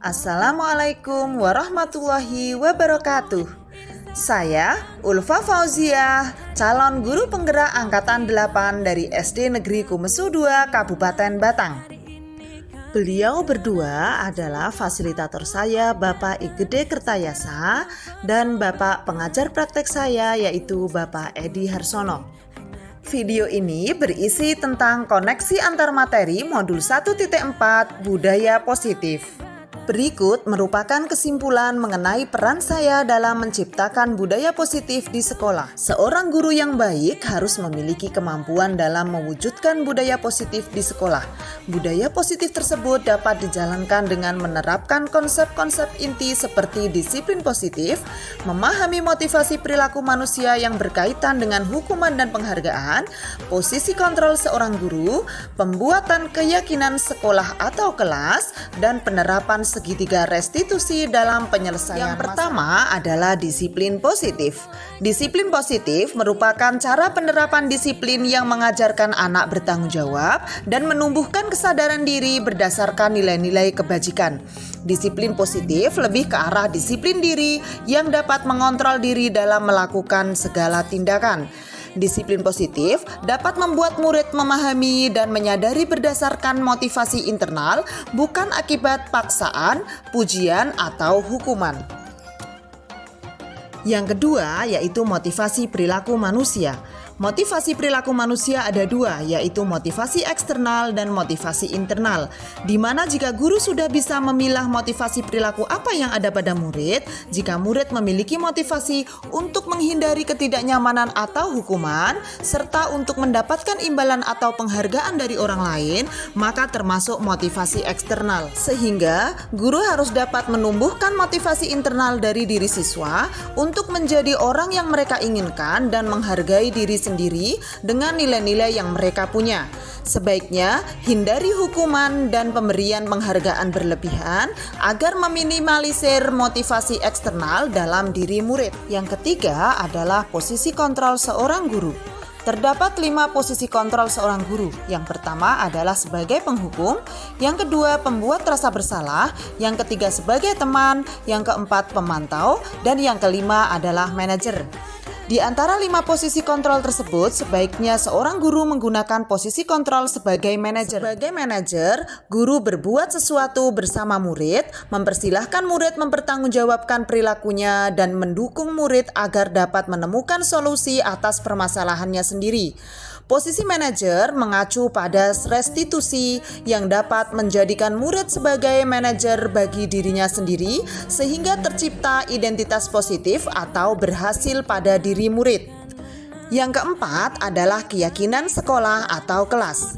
Assalamualaikum warahmatullahi wabarakatuh. Saya Ulfa Fauziah, calon guru penggerak angkatan 8 dari SD Negeri Kumesu 2, Kabupaten Batang. Beliau berdua adalah fasilitator saya, Bapak Igede Kertayasa, dan Bapak pengajar praktek saya, yaitu Bapak Edi Harsono. Video ini berisi tentang koneksi antar materi modul 1.4 Budaya Positif. Berikut merupakan kesimpulan mengenai peran saya dalam menciptakan budaya positif di sekolah. Seorang guru yang baik harus memiliki kemampuan dalam mewujudkan budaya positif di sekolah. Budaya positif tersebut dapat dijalankan dengan menerapkan konsep-konsep inti seperti disiplin positif, memahami motivasi perilaku manusia yang berkaitan dengan hukuman dan penghargaan, posisi kontrol seorang guru, pembuatan keyakinan sekolah atau kelas, dan penerapan segitiga restitusi dalam penyelesaian. Yang pertama adalah disiplin positif. Disiplin positif merupakan cara penerapan disiplin yang mengajarkan anak bertanggung jawab dan menumbuhkan kesadaran diri berdasarkan nilai-nilai kebajikan. Disiplin positif lebih ke arah disiplin diri yang dapat mengontrol diri dalam melakukan segala tindakan. Disiplin positif dapat membuat murid memahami dan menyadari berdasarkan motivasi internal, bukan akibat paksaan, pujian, atau hukuman. Yang kedua yaitu motivasi perilaku manusia. Motivasi perilaku manusia ada dua, yaitu motivasi eksternal dan motivasi internal. Di mana jika guru sudah bisa memilah motivasi perilaku apa yang ada pada murid, jika murid memiliki motivasi untuk menghindari ketidaknyamanan atau hukuman, serta untuk mendapatkan imbalan atau penghargaan dari orang lain, maka termasuk motivasi eksternal. Sehingga guru harus dapat menumbuhkan motivasi internal dari diri siswa untuk menjadi orang yang mereka inginkan dan menghargai diri sendiri dengan nilai-nilai yang mereka punya. Sebaiknya hindari hukuman dan pemberian penghargaan berlebihan agar meminimalisir motivasi eksternal dalam diri murid. Yang ketiga adalah posisi kontrol seorang guru. Terdapat 5 posisi kontrol seorang guru. Yang pertama adalah sebagai penghukum, yang kedua pembuat rasa bersalah, yang ketiga sebagai teman, yang keempat pemantau, dan yang kelima adalah manajer. Di antara 5 posisi kontrol tersebut, sebaiknya seorang guru menggunakan posisi kontrol sebagai manajer. Sebagai manajer, guru berbuat sesuatu bersama murid, mempersilahkan murid mempertanggungjawabkan perilakunya dan mendukung murid agar dapat menemukan solusi atas permasalahannya sendiri. Posisi manajer mengacu pada restitusi yang dapat menjadikan murid sebagai manajer bagi dirinya sendiri sehingga tercipta identitas positif atau berhasil pada diri murid. Yang keempat adalah keyakinan sekolah atau kelas.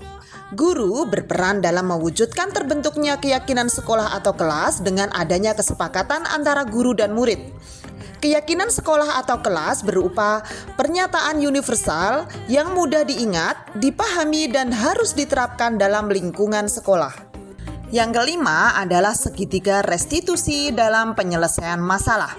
Guru berperan dalam mewujudkan terbentuknya keyakinan sekolah atau kelas dengan adanya kesepakatan antara guru dan murid. Keyakinan sekolah atau kelas berupa pernyataan universal yang mudah diingat, dipahami, dan harus diterapkan dalam lingkungan sekolah. Yang kelima adalah segitiga restitusi dalam penyelesaian masalah.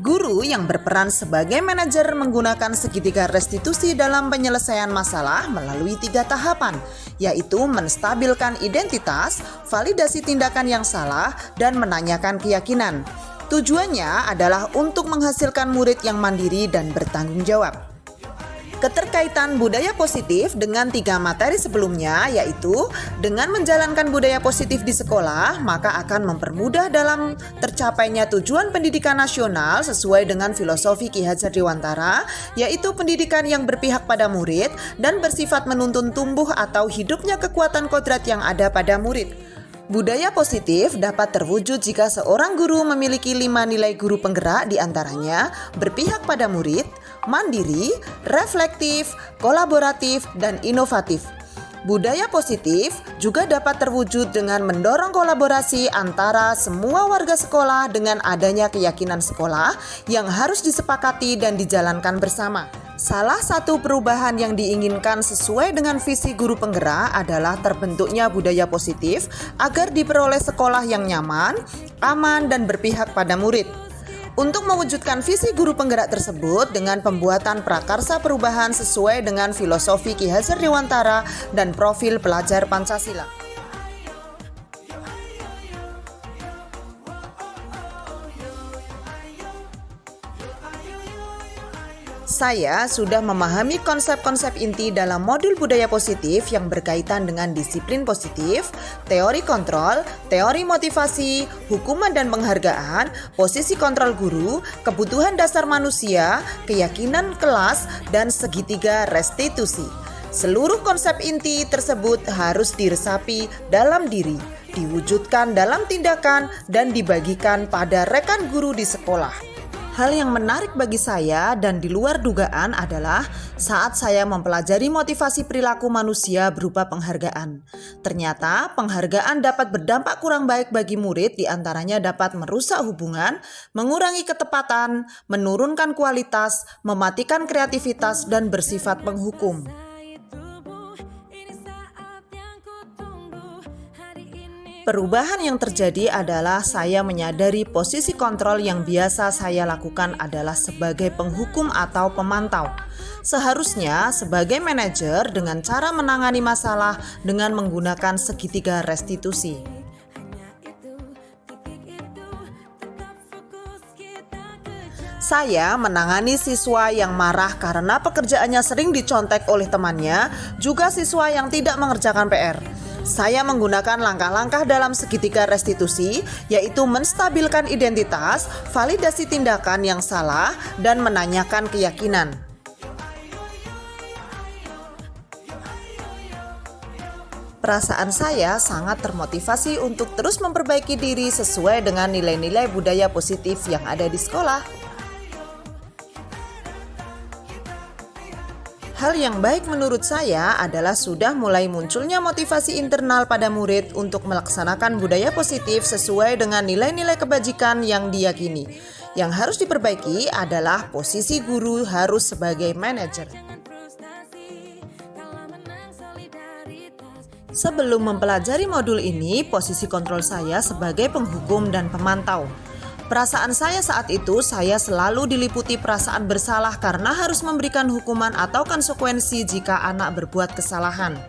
Guru yang berperan sebagai manajer menggunakan segitiga restitusi dalam penyelesaian masalah melalui 3 tahapan, yaitu menstabilkan identitas, validasi tindakan yang salah, dan menanyakan keyakinan. Tujuannya adalah untuk menghasilkan murid yang mandiri dan bertanggung jawab. Keterkaitan budaya positif dengan 3 materi sebelumnya, yaitu dengan menjalankan budaya positif di sekolah, maka akan mempermudah dalam tercapainya tujuan pendidikan nasional sesuai dengan filosofi Ki Hajar Dewantara, yaitu pendidikan yang berpihak pada murid dan bersifat menuntun tumbuh atau hidupnya kekuatan kodrat yang ada pada murid. Budaya positif dapat terwujud jika seorang guru memiliki 5 nilai guru penggerak, diantaranya berpihak pada murid, mandiri, reflektif, kolaboratif, dan inovatif. Budaya positif juga dapat terwujud dengan mendorong kolaborasi antara semua warga sekolah dengan adanya keyakinan sekolah yang harus disepakati dan dijalankan bersama. Salah satu perubahan yang diinginkan sesuai dengan visi guru penggerak adalah terbentuknya budaya positif agar diperoleh sekolah yang nyaman, aman, dan berpihak pada murid. Untuk mewujudkan visi guru penggerak tersebut dengan pembuatan prakarsa perubahan sesuai dengan filosofi Ki Hajar Dewantara dan profil pelajar Pancasila. Saya sudah memahami konsep-konsep inti dalam modul budaya positif yang berkaitan dengan disiplin positif, teori kontrol, teori motivasi, hukuman dan penghargaan, posisi kontrol guru, kebutuhan dasar manusia, keyakinan kelas, dan segitiga restitusi. Seluruh konsep inti tersebut harus diresapi dalam diri, diwujudkan dalam tindakan, dan dibagikan pada rekan guru di sekolah. Hal yang menarik bagi saya dan di luar dugaan adalah saat saya mempelajari motivasi perilaku manusia berupa penghargaan. Ternyata penghargaan dapat berdampak kurang baik bagi murid, diantaranya dapat merusak hubungan, mengurangi ketepatan, menurunkan kualitas, mematikan kreativitas, dan bersifat penghukum. Perubahan yang terjadi adalah saya menyadari posisi kontrol yang biasa saya lakukan adalah sebagai penghukum atau pemantau. Seharusnya sebagai manajer dengan cara menangani masalah dengan menggunakan segitiga restitusi. Saya menangani siswa yang marah karena pekerjaannya sering dicontek oleh temannya, juga siswa yang tidak mengerjakan PR. Saya menggunakan langkah-langkah dalam segitiga restitusi, yaitu menstabilkan identitas, validasi tindakan yang salah, dan menanyakan keyakinan. Perasaan saya sangat termotivasi untuk terus memperbaiki diri sesuai dengan nilai-nilai budaya positif yang ada di sekolah. Hal yang baik menurut saya adalah sudah mulai munculnya motivasi internal pada murid untuk melaksanakan budaya positif sesuai dengan nilai-nilai kebajikan yang diyakini. Yang harus diperbaiki adalah posisi guru harus sebagai manajer. Sebelum mempelajari modul ini, posisi kontrol saya sebagai penghukum dan pemantau. Perasaan saya saat itu, saya selalu diliputi perasaan bersalah karena harus memberikan hukuman atau konsekuensi jika anak berbuat kesalahan.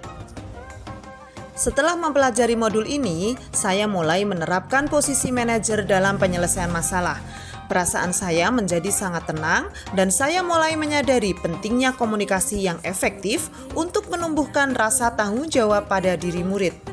Setelah mempelajari modul ini, saya mulai menerapkan posisi manajer dalam penyelesaian masalah. Perasaan saya menjadi sangat tenang dan saya mulai menyadari pentingnya komunikasi yang efektif untuk menumbuhkan rasa tanggung jawab pada diri murid.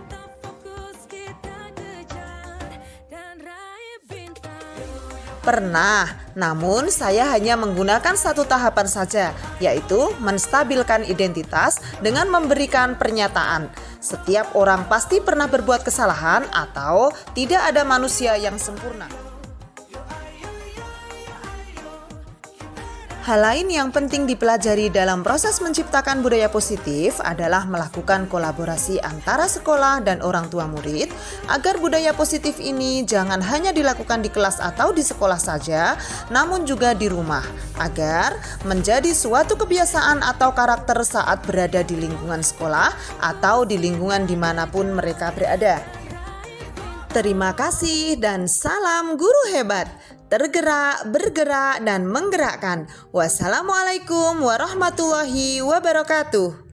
Pernah, namun saya hanya menggunakan satu tahapan saja, yaitu menstabilkan identitas dengan memberikan pernyataan. Setiap orang pasti pernah berbuat kesalahan atau tidak ada manusia yang sempurna. Hal lain yang penting dipelajari dalam proses menciptakan budaya positif adalah melakukan kolaborasi antara sekolah dan orang tua murid agar budaya positif ini jangan hanya dilakukan di kelas atau di sekolah saja, namun juga di rumah, agar menjadi suatu kebiasaan atau karakter saat berada di lingkungan sekolah atau di lingkungan dimanapun mereka berada. Terima kasih dan salam guru hebat. Tergerak, bergerak, dan menggerakkan. Wassalamualaikum warahmatullahi wabarakatuh.